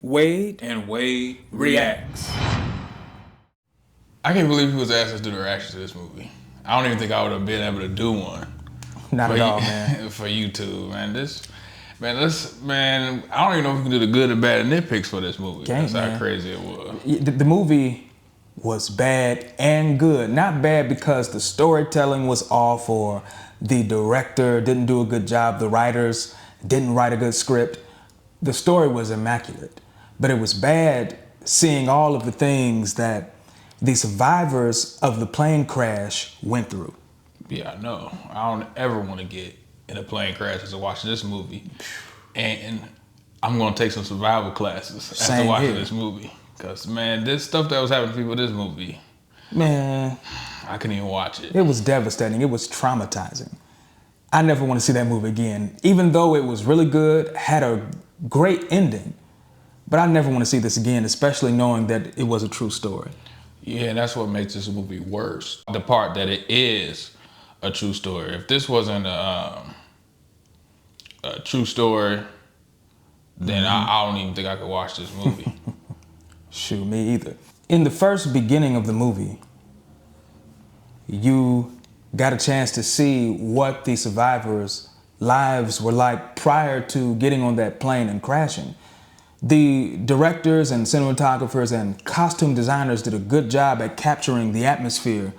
Wade and Wade reacts. I can't believe he was asked to do the reaction to this movie. I don't even think I would have been able to do one. Not at all, man. For YouTube, man. I don't even know if we can do the good and bad nitpicks for this movie. That's how crazy it was. The movie was bad and good. Not bad because the storytelling was off or the director didn't do a good job, the writers didn't write a good script. The story was immaculate. But it was bad seeing all of the things that the survivors of the plane crash went through. Yeah, I know. I don't ever want to get in a plane crash after watching this movie. And I'm going to take some survival classes after watching this movie. Because, man, this stuff that was happening to people in this movie, man, I couldn't even watch it. It was devastating. It was traumatizing. I never want to see that movie again. Even though it was really good, had a great ending. But I never want to see this again, especially knowing that it was a true story. Yeah, and that's what makes this movie worse. The part that it is a true story. If this wasn't a true story, then I don't even think I could watch this movie. Shoot, me either. In the first beginning of the movie, you got a chance to see what the survivors' lives were like prior to getting on that plane and crashing. The directors and cinematographers and costume designers did a good job at capturing the atmosphere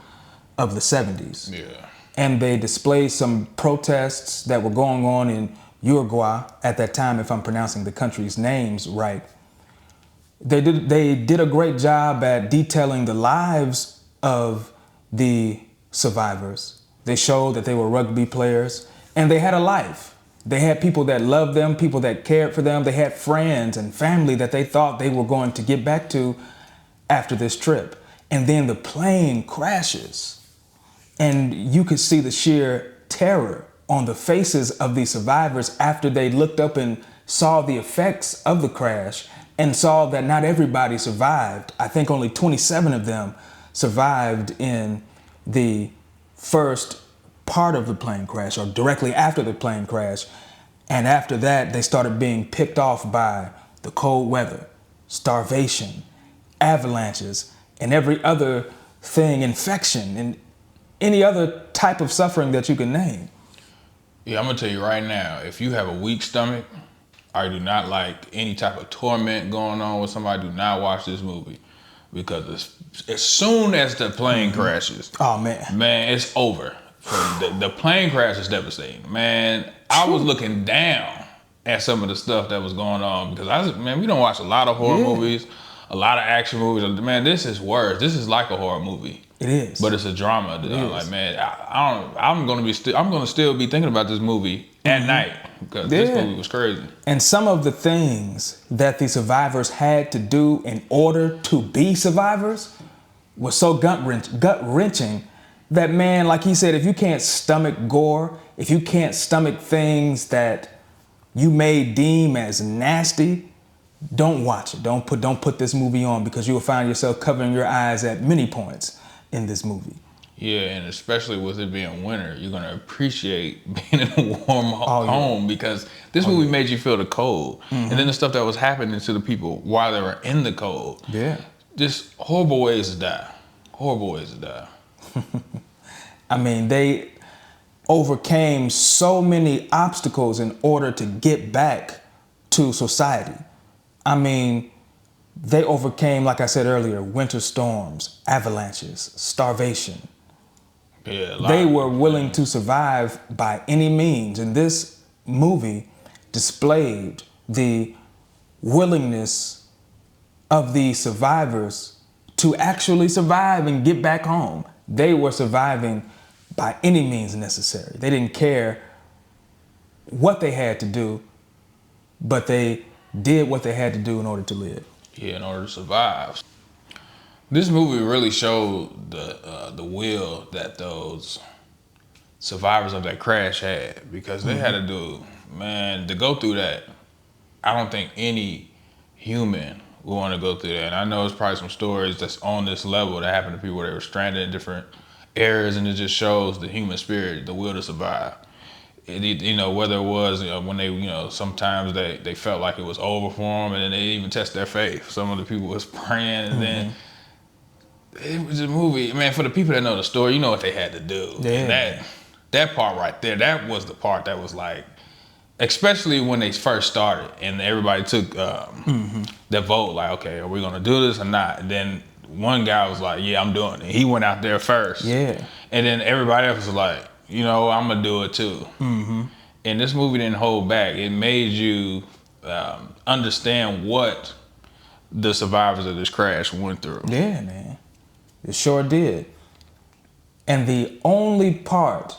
of the 70s. Yeah. And they displayed some protests that were going on in Uruguay at that time, if I'm pronouncing the country's names right. They did a great job at detailing the lives of the survivors. They showed that they were rugby players and they had a life. They had people that loved them, people that cared for them. They had friends and family that they thought they were going to get back to after this trip. And then the plane crashes and you could see the sheer terror on the faces of the survivors after they looked up and saw the effects of the crash and saw that not everybody survived. I think only 27 of them survived in the first part of the plane crash or directly after the plane crash. And after that, they started being picked off by the cold weather, starvation, avalanches, and every other thing, infection, and any other type of suffering that you can name. Yeah, I'm gonna tell you right now, if you have a weak stomach or do not like any type of torment going on with somebody, do not watch this movie. Because as soon as the plane crashes, oh man, it's over. The plane crash is devastating, man. I was looking down at some of the stuff that was going on because we don't watch a lot of horror movies, a lot of action movies. Man, this is worse. This is like a horror movie. It is, but it's a drama. I'm like, man, I'm gonna still be thinking about this movie at night because this movie was crazy. And some of the things that the survivors had to do in order to be survivors was so gut-wrenching that, man, like he said, if you can't stomach gore, if you can't stomach things that you may deem as nasty, don't watch it. Don't put this movie on because you will find yourself covering your eyes at many points in this movie. Yeah, and especially with it being winter, you're gonna appreciate being in a warm home because this movie made you feel the cold. And then the stuff that was happening to the people while they were in the cold. Yeah. Just horrible ways to die. Horrible ways to die. I mean, they overcame so many obstacles in order to get back to society. I mean, they overcame, like I said earlier, winter storms, avalanches, starvation. Yeah, they were willing to survive by any means. And this movie displayed the willingness of the survivors to actually survive and get back home. They were surviving by any means necessary. They didn't care what they had to do, but they did what they had to do in order to live. Yeah, in order to survive. This movie really showed the will that those survivors of that crash had because they had to do, man, to go through that. I don't think any human would want to go through that. And I know there's probably some stories that's on this level that happened to people that were stranded in different areas, and it just shows the human spirit, the will to survive. You know, whether it was when they, sometimes they felt like it was over for them, and then they even test their faith. Some of the people was praying, and then it was a movie. Man, for the people that know the story, you know what they had to do. Yeah. And that part right there, that was the part that was like, especially when they first started, and everybody took their vote. Like, okay, are we gonna do this or not? And then one guy was like, yeah, I'm doing it. He went out there first. Yeah. And then everybody else was like, I'm gonna do it too. And this movie didn't hold back. It made you understand what the survivors of this crash went through. Yeah, man. It sure did. And the only part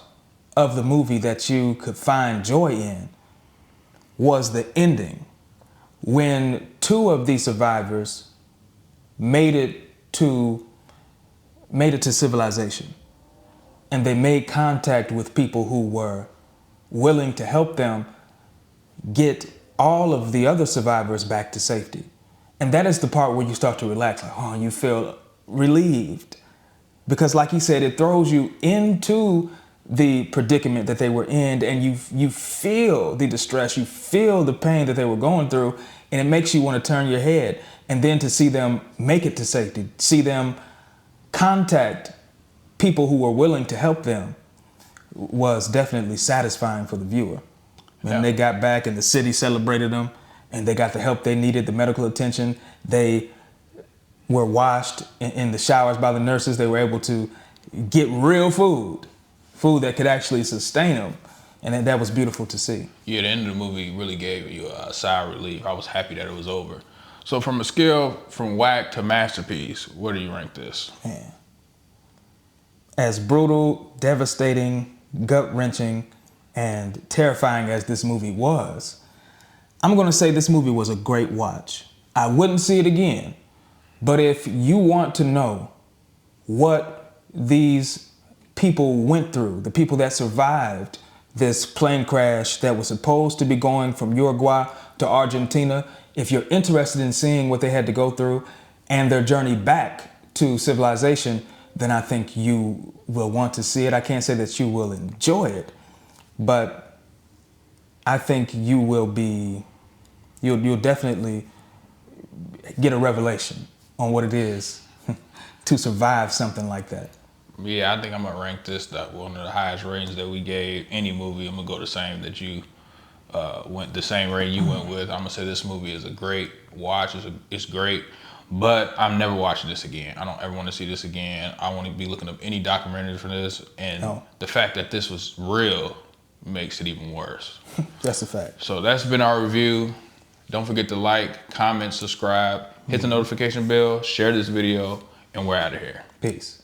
of the movie that you could find joy in was the ending, when two of the survivors made it to civilization, and they made contact with people who were willing to help them get all of the other survivors back to safety. And that is the part where you start to relax, like, oh, you feel relieved. Because like he said, it throws you into the predicament that they were in, and you feel the distress, you feel the pain that they were going through, and it makes you want to turn your head. And then to see them make it to safety, see them contact people who were willing to help them, was definitely satisfying for the viewer. When they got back and the city celebrated them, and they got the help they needed, the medical attention, they were washed in the showers by the nurses. They were able to get real food that could actually sustain them. And that was beautiful to see. Yeah, the end of the movie really gave you a sigh of relief. I was happy that it was over. So from a scale from whack to masterpiece, where do you rank this? Man. As brutal, devastating, gut-wrenching, and terrifying as this movie was, I'm gonna say this movie was a great watch. I wouldn't see it again, but if you want to know what these people went through, the people that survived this plane crash that was supposed to be going from Uruguay to Argentina, if you're interested in seeing what they had to go through and their journey back to civilization, then I think you will want to see it. I can't say that you will enjoy it, but I think you'll definitely get a revelation on what it is to survive something like that. Yeah, I think I'm gonna rank this one of the highest ratings that we gave any movie. I'm gonna go the same that you went, the same rating you went with. I'm gonna say this movie is a great watch. It's great, but I'm never watching this again. I don't ever want to see this again. I want to be looking up any documentaries for this, and the fact that this was real makes it even worse. That's a fact. So that's been our review. Don't forget to like, comment, subscribe, hit the notification bell, share this video, and we're out of here. Peace.